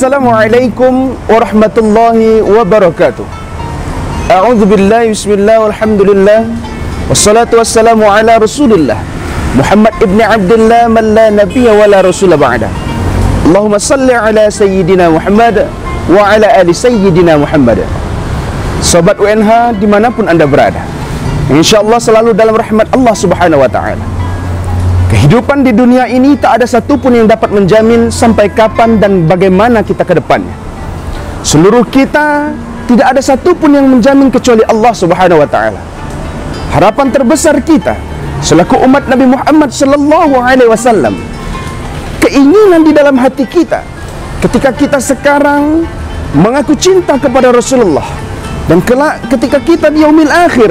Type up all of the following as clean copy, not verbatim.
Assalamualaikum warahmatullahi wabarakatuh. A'udzu billahi bismillah walhamdulillah wassalatu wassalamu ala Rasulillah Muhammad ibn Abdullah man la nabiyya wa la rasula ba'da. Allahumma salli ala sayyidina Muhammad wa ala ali sayyidina Muhammad. Sobat UNH dimanapun anda berada, insyaallah selalu dalam rahmat Allah subhanahu wa ta'ala. Kehidupan di dunia ini tak ada satupun yang dapat menjamin sampai kapan dan bagaimana kita ke depannya. Seluruh kita tidak ada satupun yang menjamin kecuali Allah subhanahu wa ta'ala. Harapan terbesar kita selaku umat Nabi Muhammad sallallahu alaihi wasallam, keinginan di dalam hati kita ketika kita sekarang mengaku cinta kepada Rasulullah, dan kelak ketika kita di yaumil akhir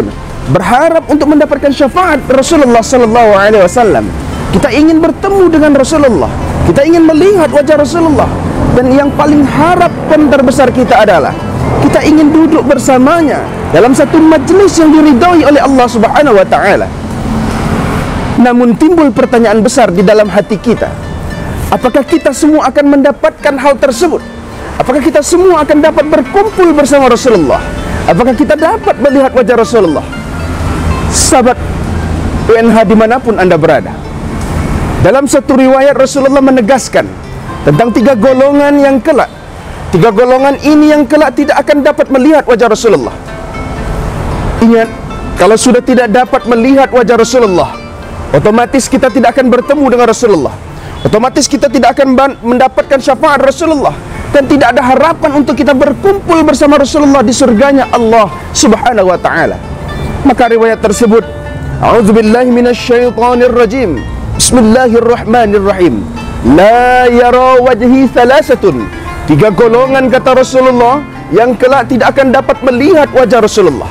berharap untuk mendapatkan syafaat Rasulullah sallallahu alaihi wasallam, kita ingin bertemu dengan Rasulullah, kita ingin melihat wajah Rasulullah, dan yang paling harapan terbesar kita adalah kita ingin duduk bersamanya dalam satu majlis yang diridhai oleh Allah subhanahu wa ta'ala. Namun timbul pertanyaan besar di dalam hati kita, apakah kita semua akan mendapatkan hal tersebut? Apakah kita semua akan dapat berkumpul bersama Rasulullah? Apakah kita dapat melihat wajah Rasulullah? Sahabat UNH dimanapun anda berada, dalam satu riwayat Rasulullah menegaskan tentang tiga golongan yang kelak. Tiga golongan ini yang kelak tidak akan dapat melihat wajah Rasulullah. Ingat, kalau sudah tidak dapat melihat wajah Rasulullah, otomatis kita tidak akan bertemu dengan Rasulullah. Otomatis kita tidak akan mendapatkan syafaat Rasulullah, dan tidak ada harapan untuk kita berkumpul bersama Rasulullah di surganya Allah subhanahu wa ta'ala. Maka riwayat tersebut, a'udzubillahi minasyaitonir rajim, bismillahirrahmanirrahim, la yara wajhi thalathatun. Tiga golongan kata Rasulullah yang kelak tidak akan dapat melihat wajah Rasulullah.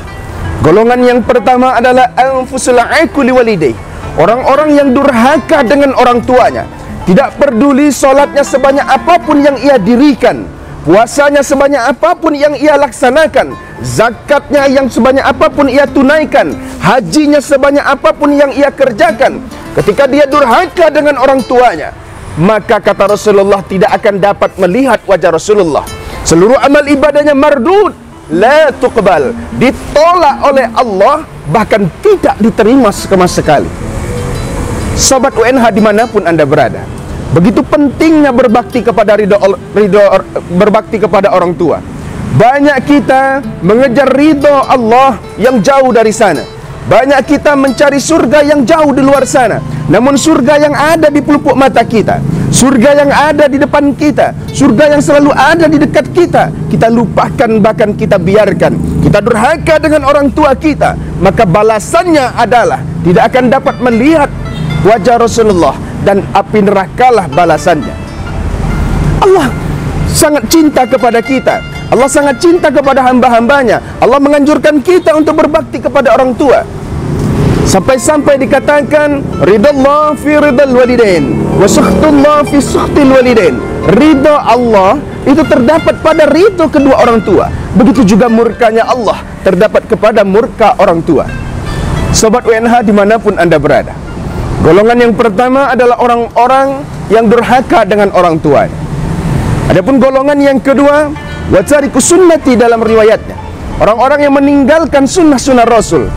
Golongan yang pertama adalah anfusul aquli walidai, orang-orang yang durhaka dengan orang tuanya. Tidak peduli solatnya sebanyak apapun yang ia dirikan, puasanya sebanyak apapun yang ia laksanakan, zakatnya yang sebanyak apapun ia tunaikan, hajinya sebanyak apapun yang ia kerjakan. Ketika dia durhaka dengan orang tuanya, maka kata Rasulullah tidak akan dapat melihat wajah Rasulullah. Seluruh amal ibadahnya mardud, la tuqbal, ditolak oleh Allah, bahkan tidak diterima sama sekali. Sobat UNH dimanapun anda berada, begitu pentingnya berbakti kepada berbakti kepada orang tua. Banyak kita mengejar ridho Allah yang jauh dari sana. Banyak kita mencari surga yang jauh di luar sana. Namun surga yang ada di pelupuk mata kita, surga yang ada di depan kita, surga yang selalu ada di dekat kita, kita lupakan, bahkan kita biarkan. Kita durhaka dengan orang tua kita, maka balasannya adalah tidak akan dapat melihat wajah Rasulullah, dan api nerakalah balasannya. Allah sangat cinta kepada kita. Allah sangat cinta kepada hamba-hambanya. Allah menganjurkan kita untuk berbakti kepada orang tua. Sampai-sampai dikatakan ridallah fi ridal walidain wa sukhtullah fi sukhtil walidain. Ridha Allah itu terdapat pada ridha kedua orang tua. Begitu juga murkanya Allah terdapat kepada murka orang tua. Sobat UNH dimanapun anda berada, golongan yang pertama adalah orang-orang yang durhaka dengan orang tuanya. Adapun golongan yang kedua, watariku sunnati dalam riwayatnya, orang-orang yang meninggalkan sunnah-sunnah Rasul.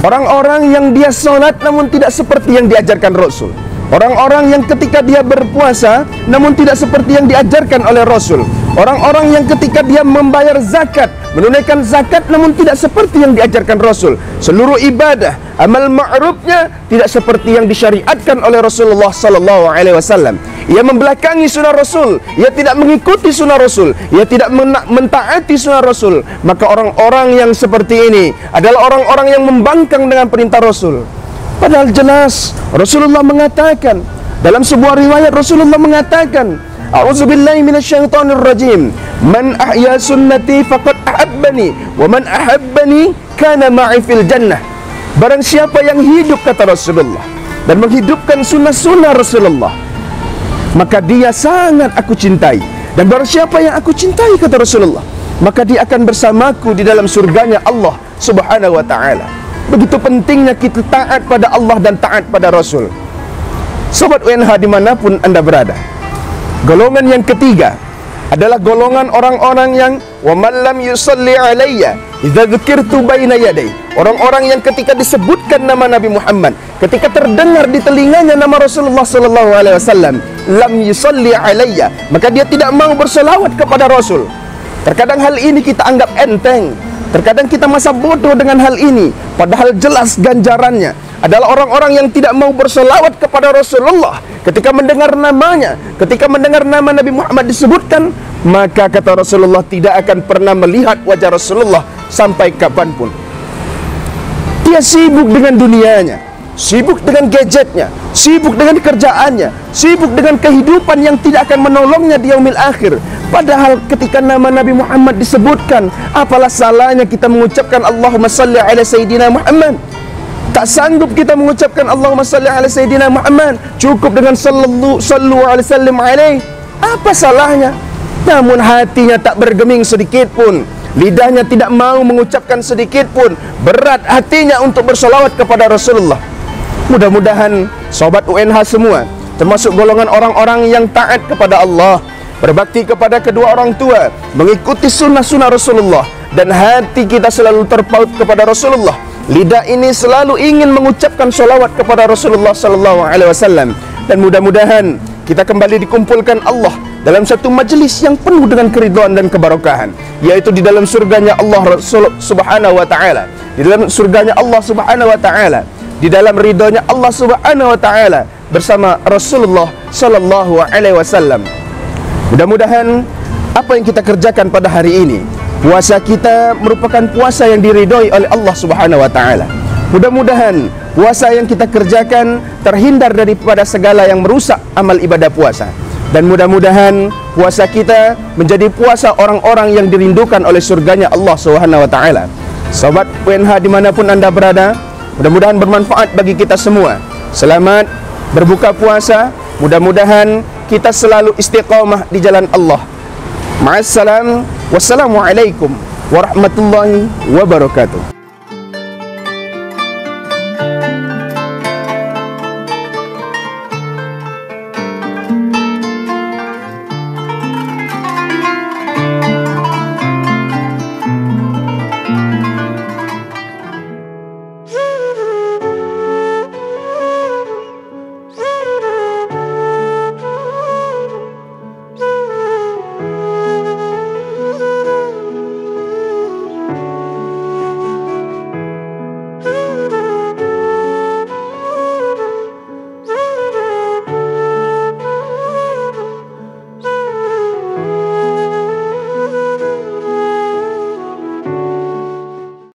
Orang-orang yang dia sholat namun tidak seperti yang diajarkan Rasul. Orang-orang yang ketika dia berpuasa namun tidak seperti yang diajarkan oleh Rasul. Orang-orang yang ketika dia membayar zakat, menunaikan zakat namun tidak seperti yang diajarkan Rasul. Seluruh ibadah, amal ma'rufnya tidak seperti yang disyariatkan oleh Rasulullah sallallahu alaihi wasallam. Ia membelakangi sunnah Rasul, ia tidak mengikuti sunnah Rasul, ia tidak mentaati sunnah Rasul. Maka orang-orang yang seperti ini adalah orang-orang yang membangkang dengan perintah Rasul. Padahal jelas Rasulullah mengatakan, dalam sebuah riwayat Rasulullah mengatakan, a'udzubillahi minasyaitonir rajim, man ahya sunnati faqad ahabbani wa man ahabbani kana ma'i fil jannah. Barang siapa yang hidup, kata Rasulullah, dan menghidupkan sunnah-sunnah Rasulullah, maka dia sangat aku cintai. Dan barang siapa yang aku cintai, kata Rasulullah, maka dia akan bersamaku di dalam surganya Allah subhanahu wa ta'ala. Begitu pentingnya kita taat pada Allah dan taat pada Rasul. Sobat UNH dimanapun anda berada, golongan yang ketiga adalah golongan orang-orang yang wa man lam yusalli alayya idza dzukirtu baina yaday. Orang-orang yang ketika disebutkan nama Nabi Muhammad, ketika terdengar di telinganya nama Rasulullah sallallahu alaihi wasallam, lam yusalli alayya, maka dia tidak mau berselawat kepada Rasul. Terkadang hal ini kita anggap enteng, terkadang kita masa bodoh dengan hal ini, padahal jelas ganjarannya adalah orang-orang yang tidak mau berselawat kepada Rasulullah ketika mendengar namanya, ketika mendengar nama Nabi Muhammad disebutkan, maka kata Rasulullah tidak akan pernah melihat wajah Rasulullah sampai kapanpun. Dia sibuk dengan dunianya, sibuk dengan gadgetnya, sibuk dengan kerjaannya, sibuk dengan kehidupan yang tidak akan menolongnya di yaumil akhir. Padahal ketika nama Nabi Muhammad disebutkan, apalah salahnya kita mengucapkan Allahumma salli ala Sayyidina Muhammad? Tak sanggup kita mengucapkan Allahumma salli ala Sayyidina Muhammad, cukup dengan sallu alaihi sallim alaih. Apa salahnya? Namun hatinya tak bergeming sedikit pun, lidahnya tidak mau mengucapkan sedikit pun, berat hatinya untuk bersolawat kepada Rasulullah. Mudah-mudahan sobat UNH semua, termasuk golongan orang-orang yang taat kepada Allah, berbakti kepada kedua orang tua, mengikuti sunnah-sunnah Rasulullah, dan hati kita selalu terpaut kepada Rasulullah. Lidah ini selalu ingin mengucapkan solawat kepada Rasulullah sallallahu alaihi wasallam, dan mudah-mudahan kita kembali dikumpulkan Allah dalam satu majlis yang penuh dengan keridhaan dan keberkahan, yaitu di dalam surganya Allah subhanahu wa ta'ala, di dalam surganya Allah subhanahu wa ta'ala, di dalam ridhonya Allah subhanahu wa ta'ala bersama Rasulullah sallallahu alaihi wasallam. Mudah-mudahan apa yang kita kerjakan pada hari ini, puasa kita merupakan puasa yang diridhoi oleh Allah subhanahu wa ta'ala. Mudah-mudahan puasa yang kita kerjakan terhindar daripada segala yang merusak amal ibadah puasa. Dan mudah-mudahan puasa kita menjadi puasa orang-orang yang dirindukan oleh surganya Allah subhanahu wa ta'ala. Sobat UNH dimanapun anda berada, mudah-mudahan bermanfaat bagi kita semua. Selamat berbuka puasa. Mudah-mudahan kita selalu istiqamah di jalan Allah. Ma'assalam. Wassalamualaikum warahmatullahi wabarakatuh.